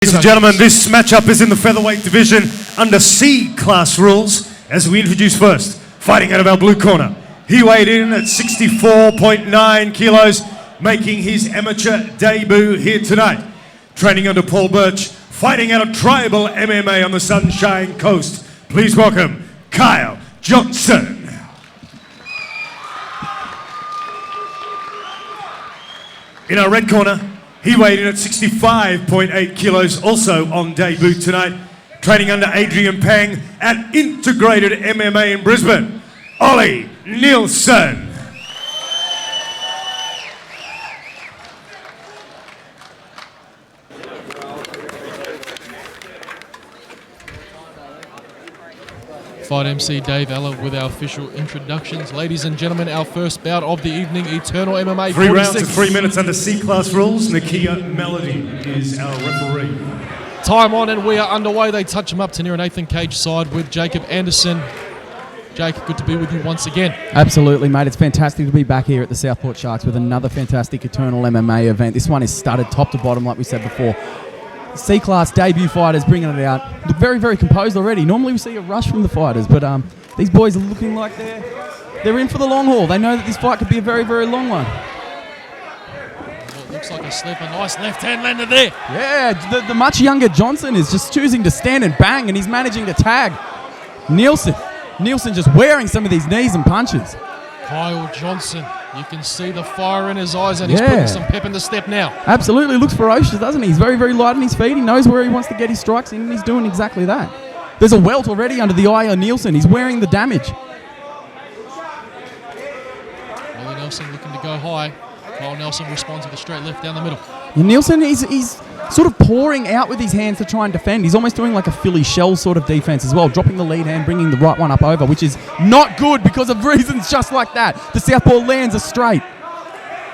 Ladies and gentlemen, this matchup is in the featherweight division under C class rules. As we introduce first, fighting out of our blue corner, he weighed in at 64.9 kilos, making his amateur debut here tonight. Training under Paul Birch, fighting out of Tribal MMA on the Sunshine Coast. Please welcome Kyle Johnson. In our red corner, he weighed in at 65.8 kilos, also on debut tonight, training under Adrian Pang at Integrated MMA in Brisbane, Ollie Nielson. Fight MC Dave Ella with our official introductions. Ladies and gentlemen, our first bout of the evening, Eternal MMA. 3 rounds of 3 minutes under C-class rules. Nakia Melody is our referee. Time on and we are underway. They touch him up to near an eighth and cage side with Jacob Anderson. Jake, good to be with you once again. Absolutely, mate. It's fantastic to be back here at the Southport Sharks with another fantastic Eternal MMA event. This one is studded top to bottom, like we said before. C-class debut fighters bringing it out. Look very, very composed already. Normally we see a rush from the fighters, but these boys are looking like they're in for the long haul. They know that this fight could be a very, very long one. Well, it looks like a slip. A nice left hand landed there. Yeah, the much younger Johnson is just choosing to stand and bang, and he's managing to tag Nielson. Nielson just wearing some of these knees and punches. Kyle Johnson, you can see the fire in his eyes, and he's putting some pep in the step now. Absolutely, looks ferocious, doesn't he? He's very, very light on his feet. He knows where he wants to get his strikes in, and he's doing exactly that. There's a welt already under the eye on Nielson. He's wearing the damage. Ollie Nelson looking to go high. Kyle Nelson responds with a straight left down the middle. And Nielson, he's sort of pouring out with his hands to try and defend. He's almost doing like a Philly shell sort of defense as well, dropping the lead hand, bringing the right one up over, which is not good because of reasons just like that. The southpaw lands a straight.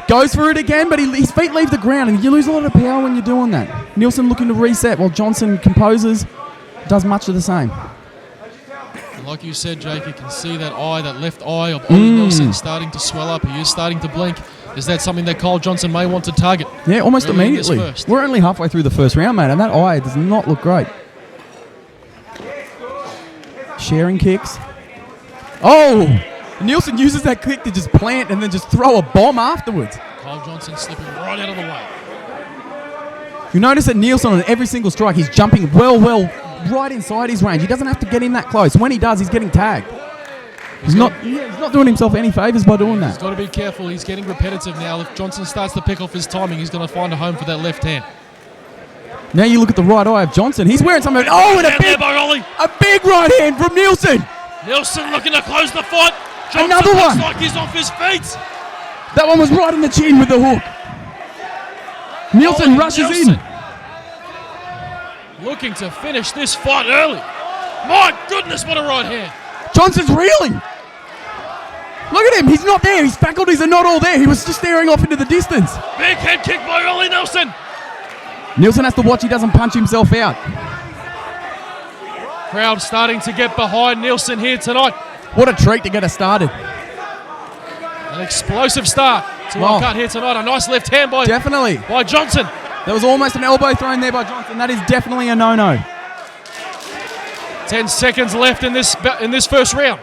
Goes for it again, but his feet leave the ground, and you lose a lot of power when you're doing that. Nielson looking to reset while Johnson composes, does much of the same. And like you said, Jake, you can see that eye, that left eye of Ollie Nelson starting to swell up. He is starting to blink. Is that something that Kyle Johnson may want to target? Yeah, almost immediately. We're only halfway through the first round, mate, and that eye does not look great. Sharing kicks. Oh! Nielson uses that kick to just plant and then just throw a bomb afterwards. Kyle Johnson slipping right out of the way. You notice that Nielson on every single strike, he's jumping well, right inside his range. He doesn't have to get in that close. When he does, he's getting tagged. He's not doing himself any favours by doing that. He's got to be careful. He's getting repetitive now. If Johnson starts to pick off his timing, he's going to find a home for that left hand. Now you look at the right eye of Johnson. He's wearing something. Oh, and a big right hand from Nielson. Nielson looking to close the fight. Johnson Another one. looks like he's off his feet. That one was right in the chin with the hook. Nielson rushes in. Looking to finish this fight early. My goodness, what a right hand. Johnson's reeling. Look at him. He's not there. His faculties are not all there. He was just staring off into the distance. Big head kick by Ollie Nelson. Nielson has to watch he doesn't punch himself out. Crowd starting to get behind Nielson here tonight. What a treat to get us started. An explosive start to our cut here tonight. A nice left hand by Johnson. There was almost an elbow thrown there by Johnson. That is definitely a no-no. 10 seconds left in this first round.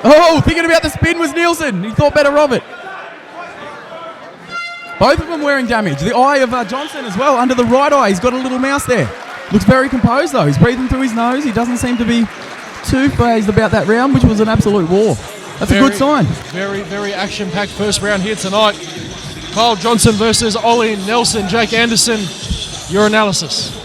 Oh, thinking about the spin was Nielson. He thought better of it. Both of them wearing damage. The eye of Johnson as well, under the right eye. He's got a little mouse there. Looks very composed though. He's breathing through his nose. He doesn't seem to be too phased about that round, which was an absolute war. That's a good sign. Very, very action-packed first round here tonight. Kyle Johnson versus Ollie Nelson. Jake Anderson, your analysis.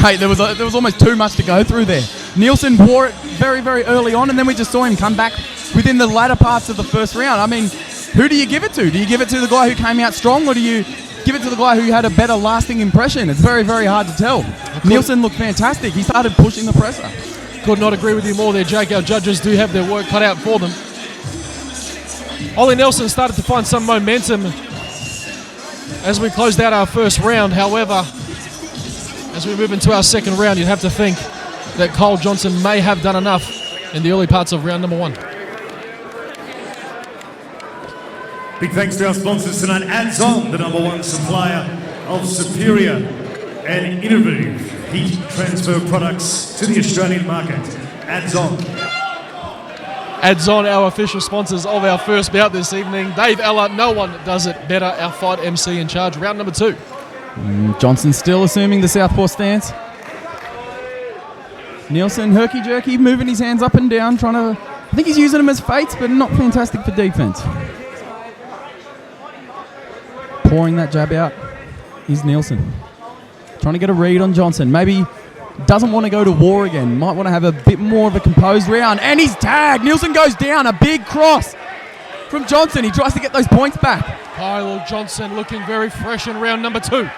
Mate, there was almost too much to go through there. Nielson wore it very, very early on, and then we just saw him come back within the latter parts of the first round. I mean, who do you give it to? Do you give it to the guy who came out strong, or do you give it to the guy who had a better lasting impression? It's very, very hard to tell. Nielson looked fantastic. He started pushing the presser. Could not agree with you more there, Jake. Our judges do have their work cut out for them. Ollie Nelson started to find some momentum as we closed out our first round. However, as we move into our second round, you'd have to think that Kyle Johnson may have done enough in the early parts of round number one. Big thanks to our sponsors tonight. Adds On, the #1 supplier of superior and innovative heat transfer products to the Australian market. Adds On. Adds On, our official sponsors of our first bout this evening. Dave Ella, no one does it better. Our fight MC in charge. Round number 2. Johnson still assuming the southpaw stance. Nielsen, herky-jerky, moving his hands up and down, trying to... I think he's using them as feints, but not fantastic for defense. Pouring that jab out is Nielsen. Trying to get a read on Johnson. Maybe doesn't want to go to war again. Might want to have a bit more of a composed round. And he's tagged. Nielsen goes down. A big cross from Johnson. He tries to get those points back. Kyle Johnson looking very fresh in round number 2.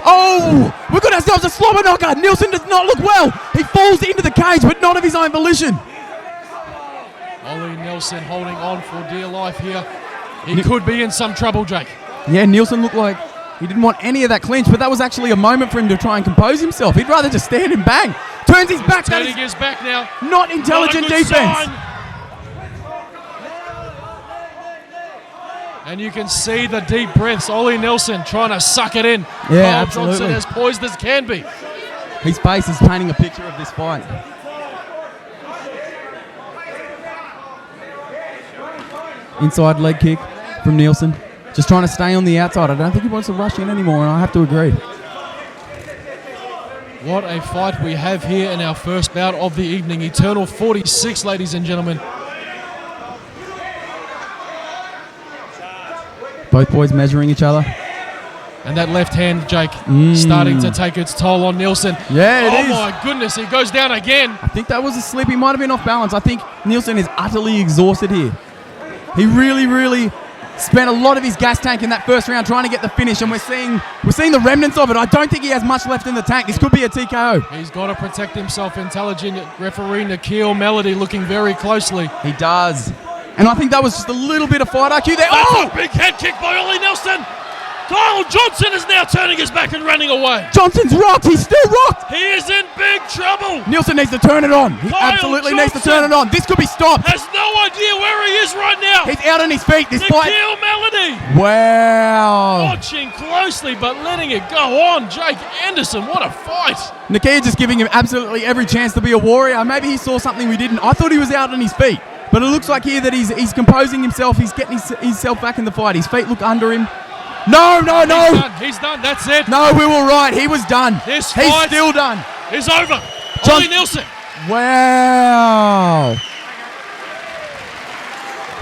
Oh, we've got ourselves a slobber knocker. Nielsen does not look well. He falls into the cage, but not of his own volition. Ollie Nielsen holding on for dear life here. He could be in some trouble, Jake. Yeah, Nielsen looked like he didn't want any of that clinch, but that was actually a moment for him to try and compose himself. He'd rather just stand and bang. Turns his back. Turning his back now. Not intelligent defense. Sign. And you can see the deep breaths. Ollie Nielsen trying to suck it in. Yeah, Kyle Johnson as poised as can be. His face is painting a picture of this fight. Inside leg kick from Nielsen. Just trying to stay on the outside. I don't think he wants to rush in anymore, and I have to agree. What a fight we have here in our first bout of the evening. Eternal 46, ladies and gentlemen. Both boys measuring each other. And that left hand, Jake, starting to take its toll on Nielsen. Yeah, it is. Oh my goodness, he goes down again. I think that was a slip. He might have been off balance. I think Nielsen is utterly exhausted here. He really spent a lot of his gas tank in that first round trying to get the finish, and we're seeing the remnants of it. I don't think he has much left in the tank. This could be a TKO. He's got to protect himself. Intelligent referee Nikhil Melody looking very closely. He does. And I think that was just a little bit of fight IQ there. That's a big head kick by Ollie Nielsen. Kyle Johnson is now turning his back and running away. Johnson's rocked. He's still rocked. He is in big trouble. Nielsen needs to turn it on. He Kyle absolutely Johnson needs to turn it on. This could be stopped. Has no idea where he is right now. He's out on his feet. This Nikhil fight. Melody. Wow. Watching closely but letting it go on. Jake Anderson, what a fight. Nakia just giving him absolutely every chance to be a warrior. Maybe he saw something we didn't. I thought he was out on his feet. But it looks like here that he's composing himself. He's getting himself back in the fight. His feet look under him. No. He's done. That's it. No, we were right. He was done. This He's fight still done. Is over. John- Ollie Nielsen. Wow.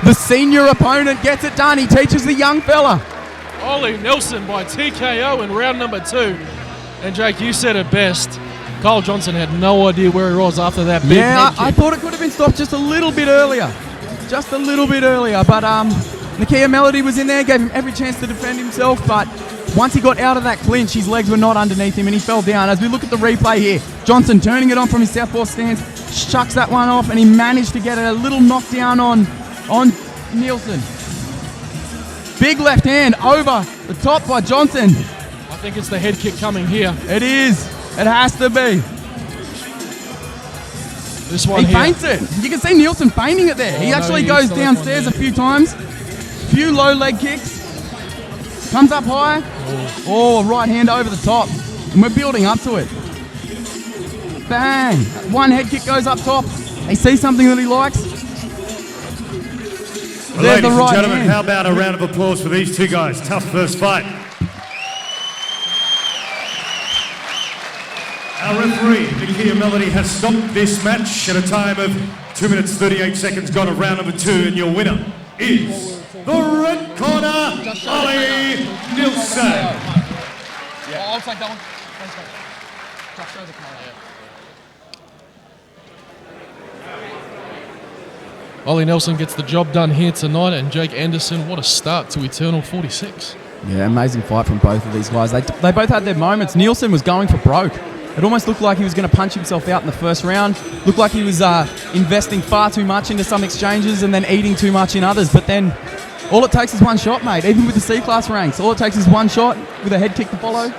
The senior opponent gets it done. He teaches the young fella. Ollie Nielsen by TKO in round number 2. And Jake, you said it best. Kyle Johnson had no idea where he was after that big head kick. I thought it could have been stopped just a little bit earlier. But Nakia Melody was in there, gave him every chance to defend himself, but once he got out of that clinch, his legs were not underneath him and he fell down. As we look at the replay here, Johnson turning it on from his southpaw stance, shucks that one off, and he managed to get a little knockdown on Nielsen. Big left hand over the top by Johnson. I think it's the head kick coming here. It is. It has to be. This one He feints it. You can see Nielsen feinting it there. He actually goes downstairs a few times. Few low leg kicks. Comes up high. Oh, right hand over the top. And we're building up to it. Bang. One head kick goes up top. He sees something that he likes. Well, ladies and gentlemen, how about a round of applause for these two guys? Tough first fight. Our referee, Nakia Melody, has stopped this match at a time of 2 minutes 38 seconds gone of round number 2, and your winner is the red corner, Ollie Nielsen. Yeah, I'll take that one. Thanks, mate. Just show the camera. Ollie Nielsen gets the job done here tonight, and Jake Anderson, what a start to Eternal 46. Yeah, amazing fight from both of these guys. They both had their moments. Nielsen was going for broke. It almost looked like he was going to punch himself out in the first round. Looked like he was investing far too much into some exchanges and then eating too much in others. But then all it takes is one shot, mate. Even with the C-class ranks, all it takes is one shot with a head kick to follow.